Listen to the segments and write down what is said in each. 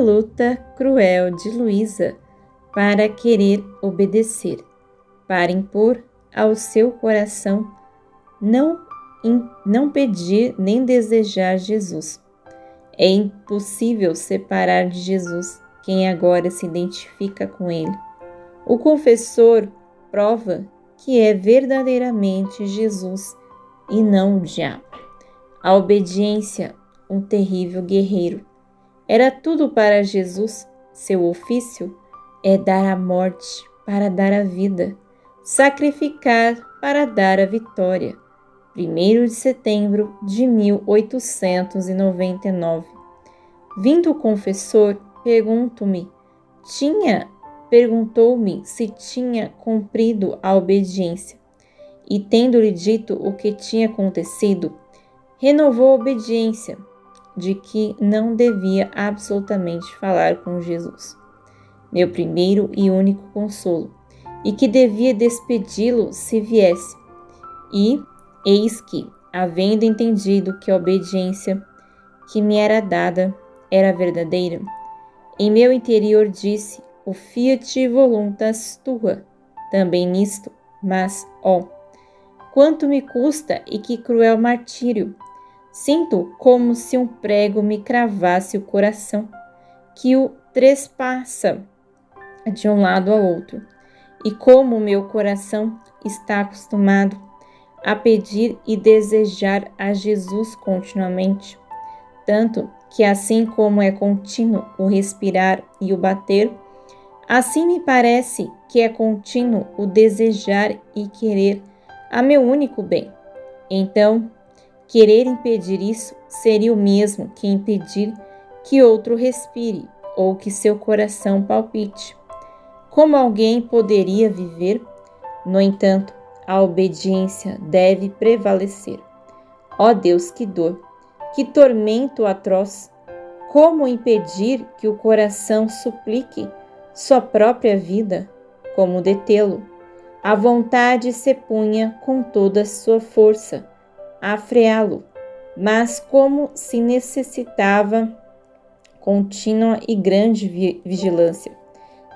luta cruel de Luísa para querer obedecer, para impor ao seu coração não pedir nem desejar Jesus. É impossível separar de Jesus quem agora se identifica com ele. O confessor prova que é verdadeiramente Jesus e não o diabo. A obediência, um terrível guerreiro. Era tudo para Jesus. Seu ofício é dar a morte para dar a vida, sacrificar para dar a vitória. 1º de setembro de 1899. Vindo o confessor, perguntou-me se tinha cumprido a obediência, e tendo-lhe dito o que tinha acontecido, renovou a obediência, de que não devia absolutamente falar com Jesus, meu primeiro e único consolo, e que devia despedi-lo se viesse. E eis que, havendo entendido que a obediência que me era dada era verdadeira, em meu interior disse: o fiat voluntas tua, também nisto, mas, quanto me custa e que cruel martírio! Sinto como se um prego me cravasse o coração, que o trespassa de um lado ao outro, e como o meu coração está acostumado a pedir e desejar a Jesus continuamente, tanto que assim como é contínuo o respirar e o bater, assim me parece que é contínuo o desejar e querer a meu único bem. Então, querer impedir isso seria o mesmo que impedir que outro respire ou que seu coração palpite. Como alguém poderia viver? No entanto, a obediência deve prevalecer. Ó Deus, que dor, que tormento atroz! Como impedir que o coração suplique sua própria vida? Como detê-lo? A vontade se punha com toda a sua força a freá-lo, mas como se necessitava contínua e grande vigilância.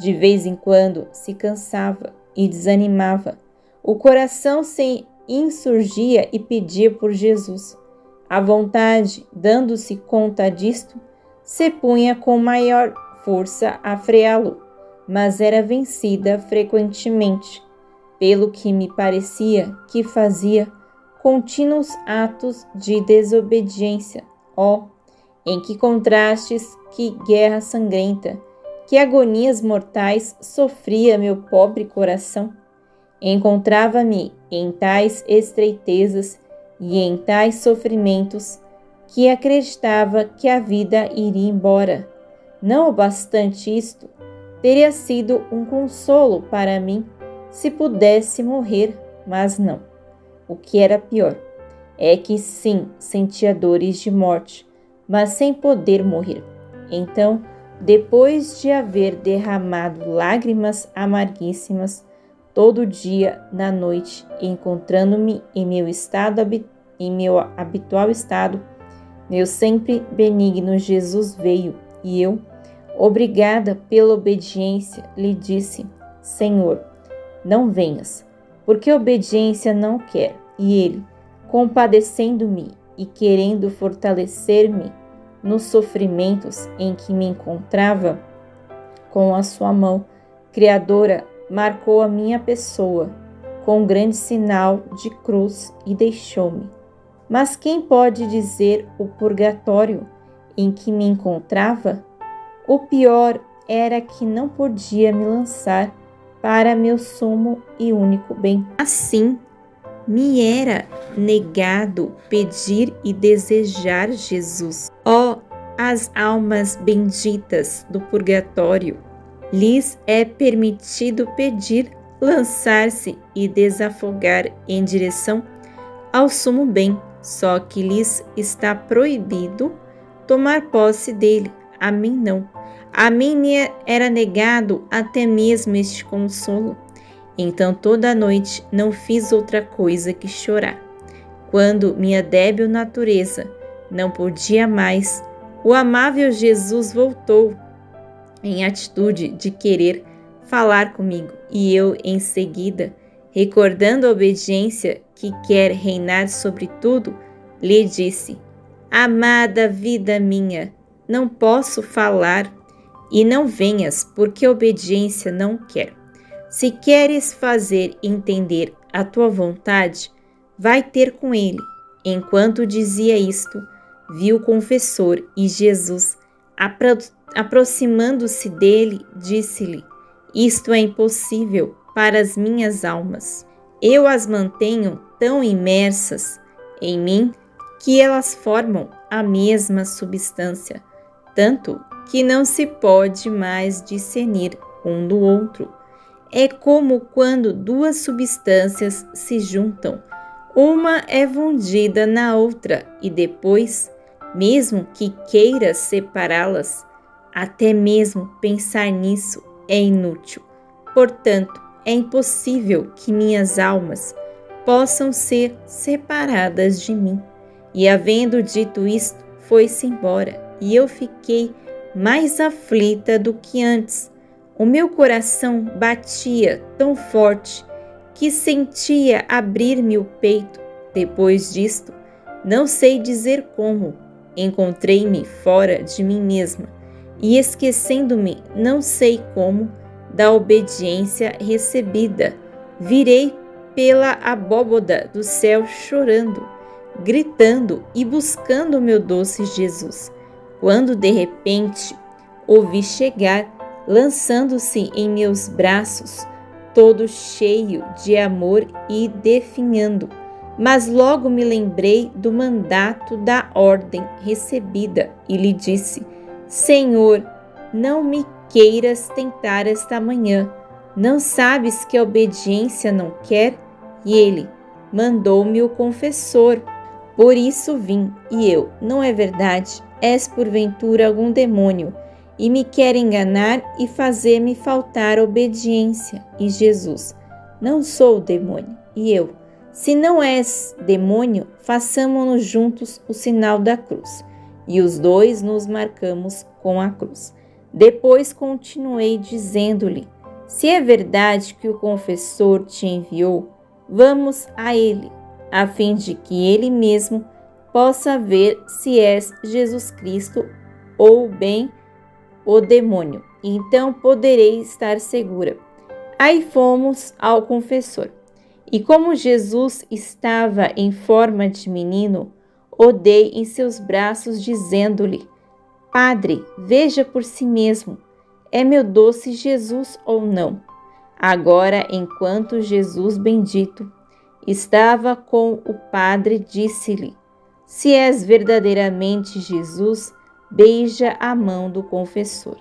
De vez em quando se cansava e desanimava. O coração se insurgia e pedia por Jesus. A vontade, dando-se conta disto, se punha com maior força a freá-lo, mas era vencida frequentemente, pelo que me parecia que fazia contínuos atos de desobediência. Em que contrastes, que guerra sangrenta, que agonias mortais sofria meu pobre coração! Encontrava-me em tais estreitezas e em tais sofrimentos que acreditava que a vida iria embora. Não obstante isto, teria sido um consolo para mim se pudesse morrer, mas não. O que era pior é que sim, sentia dores de morte, mas sem poder morrer. Então, depois de haver derramado lágrimas amarguíssimas todo dia na noite, encontrando-me em meu habitual estado, meu sempre benigno Jesus veio, e eu, obrigada pela obediência, lhe disse: Senhor, não venhas, porque a obediência não quer. E ele, compadecendo-me e querendo fortalecer-me nos sofrimentos em que me encontrava, com a sua mão criadora marcou a minha pessoa com um grande sinal de cruz e deixou-me. Mas quem pode dizer o purgatório em que me encontrava? O pior era que não podia me lançar para meu sumo e único bem. Assim, me era negado pedir e desejar Jesus. As almas benditas do purgatório, lhes é permitido pedir, lançar-se e desafogar em direção ao sumo bem, só que lhes está proibido tomar posse dele. A mim não. A mim me era negado até mesmo este consolo. Então toda a noite não fiz outra coisa que chorar. Quando minha débil natureza não podia mais, o amável Jesus voltou em atitude de querer falar comigo, e eu, em seguida, recordando a obediência que quer reinar sobre tudo, lhe disse: Amada vida minha, não posso falar, e não venhas, porque obediência não quero. Se queres fazer entender a tua vontade, vai ter com ele. Enquanto dizia isto, viu o confessor e Jesus, aproximando-se dele, disse-lhe: Isto é impossível para as minhas almas. Eu as mantenho tão imersas em mim que elas formam a mesma substância, tanto que não se pode mais discernir um do outro. É como quando duas substâncias se juntam, uma é fundida na outra e depois, mesmo que queira separá-las, até mesmo pensar nisso é inútil. Portanto, é impossível que minhas almas possam ser separadas de mim. E havendo dito isto, foi-se embora, e eu fiquei mais aflita do que antes. O meu coração batia tão forte que sentia abrir-me o peito. Depois disto, não sei dizer como, encontrei-me fora de mim mesma e esquecendo-me, não sei como, da obediência recebida, virei pela abóboda do céu chorando, gritando e buscando meu doce Jesus, quando de repente ouvi chegar, lançando-se em meus braços, todo cheio de amor e definhando. Mas logo me lembrei do mandato da ordem recebida e lhe disse: Senhor, não me queiras tentar esta manhã. Não sabes que a obediência não quer? E ele: mandou-me o confessor. Por isso vim. E eu: não é verdade? És porventura algum demônio? E me quer enganar e fazer-me faltar obediência. E Jesus: não sou o demônio. E eu: se não és demônio, façamo-nos juntos o sinal da cruz. E os dois nos marcamos com a cruz. Depois continuei dizendo-lhe: se é verdade que o confessor te enviou, vamos a ele, a fim de que ele mesmo possa ver se és Jesus Cristo ou bem o demônio. Então poderei estar segura. Aí fomos ao confessor. E como Jesus estava em forma de menino, o dei em seus braços, dizendo-lhe: Padre, veja por si mesmo, é meu doce Jesus ou não? Agora, enquanto Jesus bendito estava com o Padre, disse-lhe: se és verdadeiramente Jesus, beija a mão do confessor.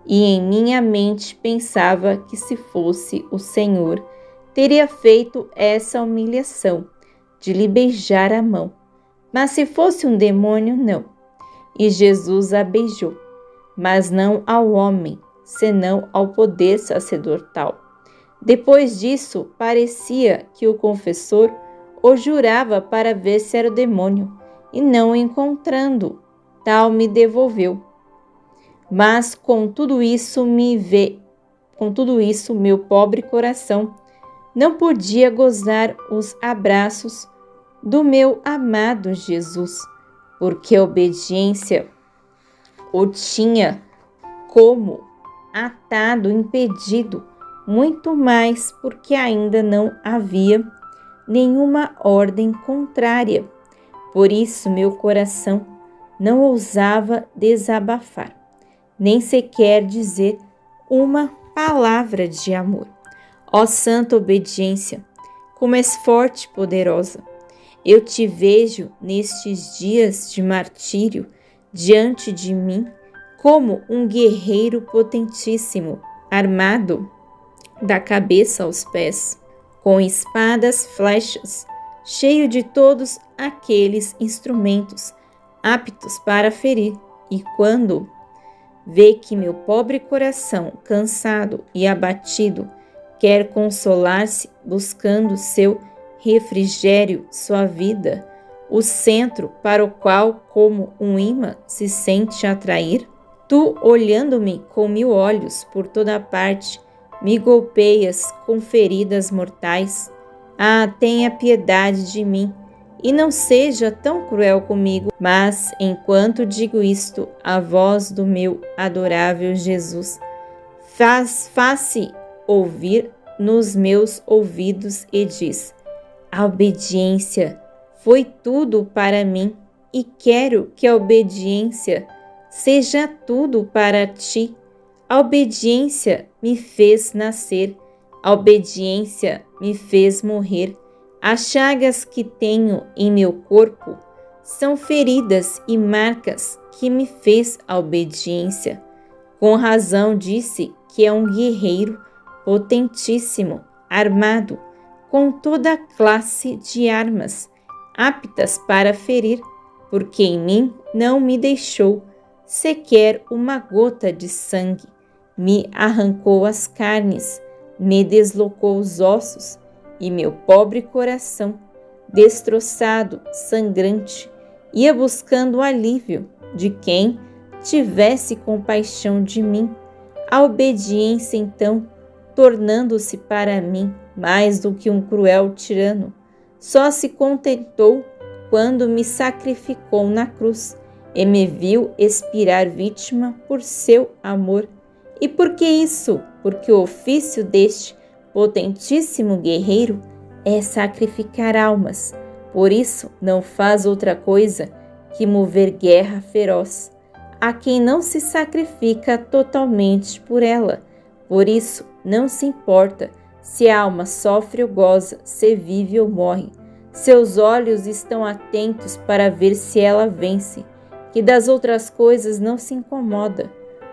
E em minha mente pensava que se fosse o Senhor, teria feito essa humilhação de lhe beijar a mão. Mas se fosse um demônio, não. E Jesus a beijou, mas não ao homem, senão ao poder sacerdotal. Depois disso, parecia que o confessor o jurava para ver se era o demônio, e não encontrando, tal me devolveu. Mas com tudo isso, meu pobre coração não podia gozar os abraços do meu amado Jesus, porque a obediência o tinha como atado, impedido, muito mais porque ainda não havia nenhuma ordem contrária. Por isso meu coração não ousava desabafar, nem sequer dizer uma palavra de amor. Ó santa obediência, como és forte e poderosa! Eu te vejo nestes dias de martírio diante de mim como um guerreiro potentíssimo, armado da cabeça aos pés, com espadas, flechas, cheio de todos aqueles instrumentos aptos para ferir. E quando vê que meu pobre coração, cansado e abatido, quer consolar-se buscando seu refrigério, sua vida, o centro para o qual, como um imã, se sente atrair, Tu, olhando-me com 1000 olhos por toda parte, me golpeias com feridas mortais. Ah, tenha piedade de mim, e não seja tão cruel comigo. Mas, enquanto digo isto, a voz do meu adorável Jesus faz-se ouvir nos meus ouvidos e diz: a obediência foi tudo para mim, e quero que a obediência seja tudo para ti. A obediência me fez nascer, a obediência me fez morrer. As chagas que tenho em meu corpo são feridas e marcas que me fez a obediência. Com razão disse que é um guerreiro potentíssimo, armado com toda classe de armas, aptas para ferir, porque em mim não me deixou sequer uma gota de sangue. Me arrancou as carnes, me deslocou os ossos, e meu pobre coração, destroçado, sangrante, ia buscando alívio de quem tivesse compaixão de mim. A obediência, então, tornando-se para mim mais do que um cruel tirano, só se contentou quando me sacrificou na cruz e me viu expirar vítima por seu amor. E por que isso? Porque o ofício deste potentíssimo guerreiro é sacrificar almas. Por isso não faz outra coisa que mover guerra feroz a quem não se sacrifica totalmente por ela. Por isso não se importa se a alma sofre ou goza, se vive ou morre. Seus olhos estão atentos para ver se ela vence, que das outras coisas não se incomoda.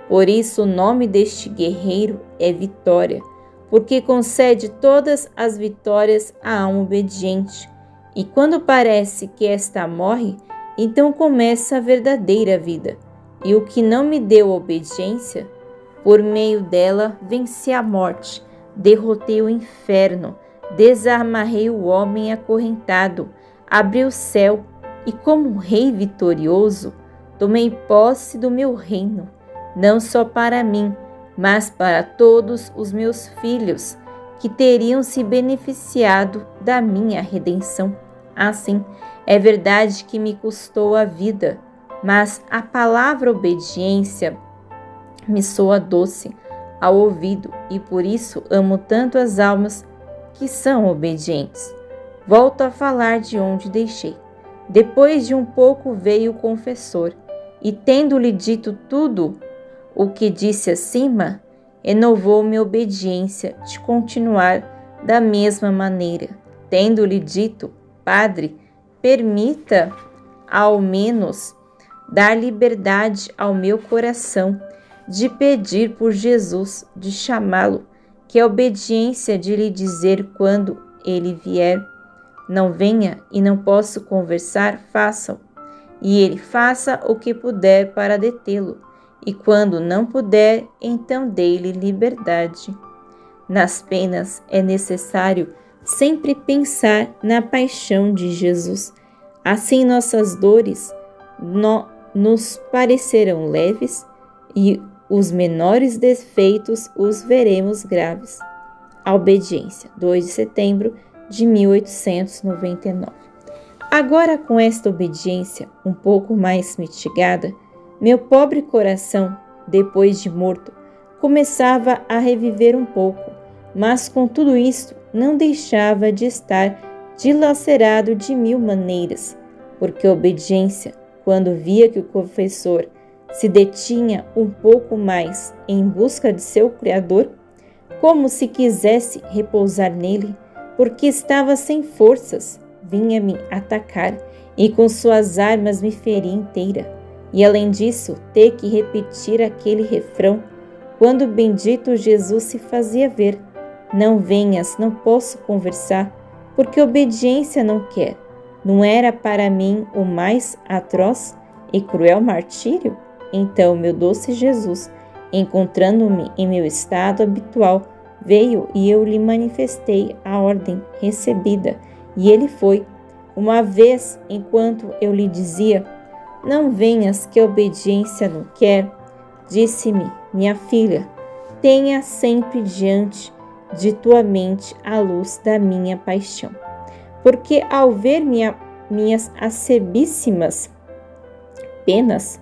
Por isso o nome deste guerreiro é Vitória, porque concede todas as vitórias à alma obediente. E quando parece que esta morre, então começa a verdadeira vida. E o que não me deu obediência, por meio dela venci a morte, derrotei o inferno, desamarrei o homem acorrentado, abri o céu e, como um rei vitorioso, tomei posse do meu reino, não só para mim, mas para todos os meus filhos, que teriam se beneficiado da minha redenção. Assim, é verdade que me custou a vida, mas a palavra obediência me soa doce ao ouvido e por isso amo tanto as almas que são obedientes. Volto a falar de onde deixei. Depois de um pouco veio o confessor e, tendo-lhe dito tudo o que disse acima, renovou-me obediência de continuar da mesma maneira. Tendo-lhe dito: Padre, permita ao menos dar liberdade ao meu coração de pedir por Jesus, de chamá-lo, que a obediência de lhe dizer quando ele vier, não venha e não posso conversar, façam, e ele faça o que puder para detê-lo, e quando não puder, então dê-lhe liberdade. Nas penas é necessário sempre pensar na paixão de Jesus. Assim nossas dores nos parecerão leves e os menores defeitos os veremos graves. A obediência, 2 de setembro de 1899. Agora, com esta obediência um pouco mais mitigada, meu pobre coração, depois de morto, começava a reviver um pouco, mas com tudo isto não deixava de estar dilacerado de 1000 maneiras, porque a obediência, quando via que o confessor se detinha um pouco mais em busca de seu Criador, como se quisesse repousar nele, porque estava sem forças, vinha-me atacar e com suas armas me feria inteira. E além disso, ter que repetir aquele refrão, quando o bendito Jesus se fazia ver: não venhas, não posso conversar, porque obediência não quer. Não era para mim o mais atroz e cruel martírio? Então, meu doce Jesus, encontrando-me em meu estado habitual, veio e eu lhe manifestei a ordem recebida, e ele foi. Uma vez, enquanto eu lhe dizia: não venhas, que a obediência não quer, Disse-me: minha filha, tenha sempre diante de tua mente a luz da minha paixão. Porque ao ver minhas acerbíssimas penas,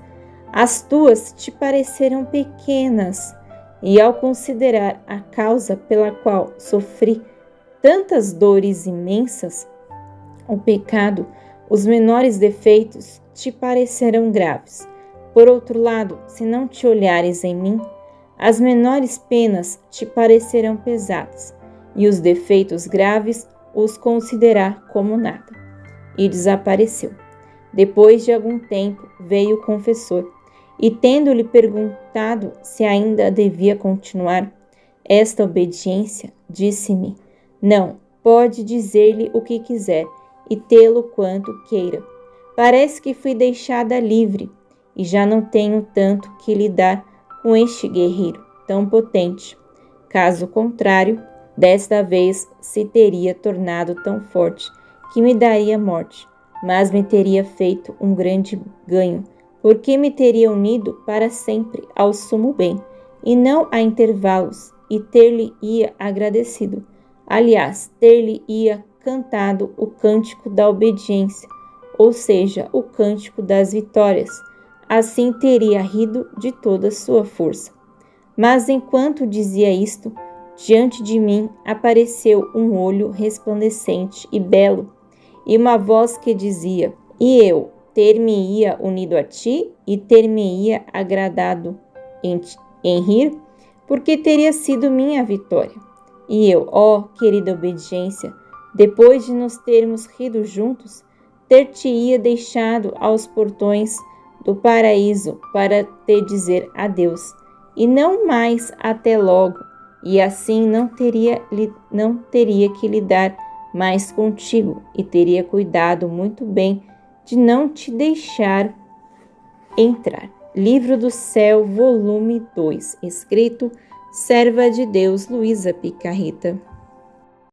as tuas te parecerão pequenas, e ao considerar a causa pela qual sofri tantas dores imensas, o pecado, os menores defeitos te parecerão graves. Por outro lado, se não te olhares em mim, as menores penas te parecerão pesadas, e os defeitos graves os considerar como nada. E desapareceu. Depois de algum tempo, veio o confessor, e tendo-lhe perguntado se ainda devia continuar esta obediência, disse-me: não, pode dizer-lhe o que quiser e tê-lo quanto queira. Parece que fui deixada livre e já não tenho tanto que lidar com este guerreiro tão potente. Caso contrário, desta vez se teria tornado tão forte que me daria morte, mas me teria feito um grande ganho, porque me teria unido para sempre ao sumo bem, e não a intervalos, e ter-lhe-ia agradecido. Aliás, ter-lhe-ia cantado o cântico da obediência, ou seja, o cântico das vitórias. Assim teria rido de toda sua força. Mas enquanto dizia isto, diante de mim apareceu um olho resplandecente e belo, e uma voz que dizia: e eu ter-me-ia unido a ti e ter-me-ia agradado em rir, porque teria sido minha vitória. E eu, ó querida obediência, depois de nos termos rido juntos, ter-te-ia deixado aos portões do paraíso para te dizer adeus, e não mais até logo, e assim não teria que lidar mais contigo, e teria cuidado muito bem de não te deixar entrar. Livro do Céu, volume 2, escrito Serva de Deus, Luísa Picarreta.